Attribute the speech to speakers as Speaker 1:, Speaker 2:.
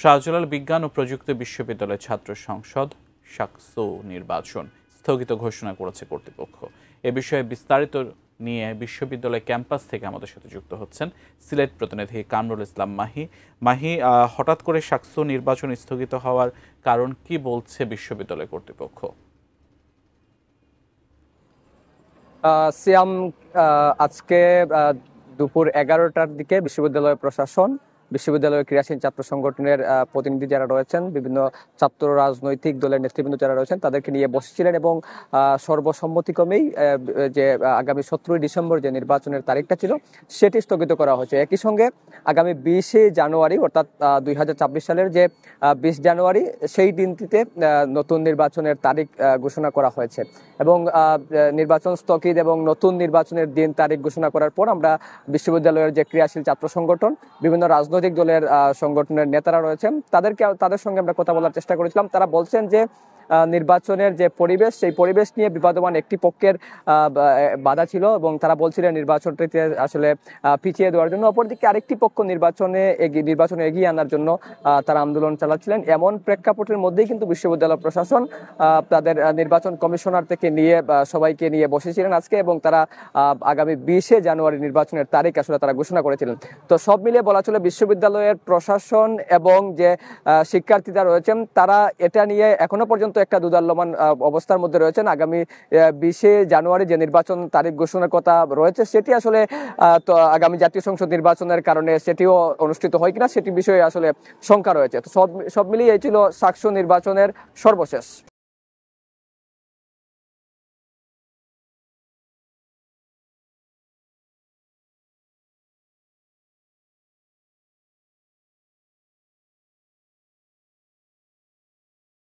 Speaker 1: শাহজালাল বিজ্ঞান ও প্রযুক্তি বিশ্ববিদ্যালয়ের ছাত্র সংসদ শাকসু নির্বাচন স্থগিত ঘোষণা করেছে কর্তৃপক্ষ। এ বিষয়ে বিস্তারিত নিয়ে বিশ্ববিদ্যালয় ক্যাম্পাস থেকে আমাদের সাথে যুক্ত হচ্ছেন সিলেট প্রতিনিধি কামরুল ইসলাম মাহি। হঠাৎ করে শাকসু নির্বাচন স্থগিত হওয়ার কারণ কি বলছে বিশ্ববিদ্যালয় কর্তৃপক্ষ?
Speaker 2: সিয়াম, আজকে দুপুর 11টার দিকে বিশ্ববিদ্যালয় প্রশাসন, বিশ্ববিদ্যালয়ের ক্রিয়াশীল ছাত্র সংগঠনের প্রতিনিধি যারা রয়েছেন, বিভিন্ন ছাত্র রাজনৈতিক দলের নেতৃবৃন্দ যারা রয়েছেন তাদেরকে নিয়ে বসেছিলেন এবং সর্বসম্মতিক্রমেই যে আগামী 17ই ডিসেম্বর যে নির্বাচনের তারিখটা ছিল সেটি স্থগিত করা হয়েছে। একই সঙ্গে আগামী 20শে জানুয়ারি অর্থাৎ 2024 সালের যে 20 জানুয়ারি সেই দিনটিতে নতুন নির্বাচনের তারিখ ঘোষণা করা হয়েছে এবং নির্বাচন স্থগিত এবং নতুন নির্বাচনের দিন তারিখ ঘোষণা করার পর আমরা বিশ্ববিদ্যালয়ের যে ক্রিয়াশীল ছাত্র সংগঠন, বিভিন্ন রাজনৈতিক দলের সংগঠনের নেতারা রয়েছেন তাদের সঙ্গে আমরা কথা বলার চেষ্টা করেছিলাম। তারা বলছেন যে নির্বাচনের যে পরিবেশ, সেই পরিবেশ নিয়ে বিবাদমান একটি পক্ষের বাধা ছিল এবং তারা বলছিলেন নির্বাচনটিতে আসলে পিছিয়ে দেওয়ার জন্য। অপরদিকে আরেকটি পক্ষ নির্বাচনে এগিয়ে আনার জন্য তারা আন্দোলন চালাচ্ছিলেন। এমন প্রেক্ষাপটের মধ্যেই কিন্তু বিশ্ববিদ্যালয় প্রশাসন তাদের নির্বাচন কমিশনার থেকে নিয়ে সবাইকে নিয়ে বসেছিলেন আজকে এবং তারা আগামী 20শে জানুয়ারি নির্বাচনের তারিখ আসলে তারা ঘোষণা করেছিলেন। তো সব মিলিয়ে বলা চলে বিশ্ববিদ্যালয়ের প্রশাসন এবং যে শিক্ষার্থীরা রয়েছেন তারা এটা নিয়ে এখনো পর্যন্ত একটা দুদাল্যমান অবস্থার মধ্যে রয়েছেন। আগামী 20শে জানুয়ারি যে নির্বাচন তারিখ ঘোষণার কথা রয়েছে সেটি আসলে তো আগামী জাতীয় সংসদ নির্বাচনের কারণে সেটিও অনুষ্ঠিত হয় কিনা সেটি বিষয়ে আসলে শঙ্কা রয়েছে। তো সব মিলিয়ে এই ছিল শাকসু নির্বাচনের সর্বশেষ।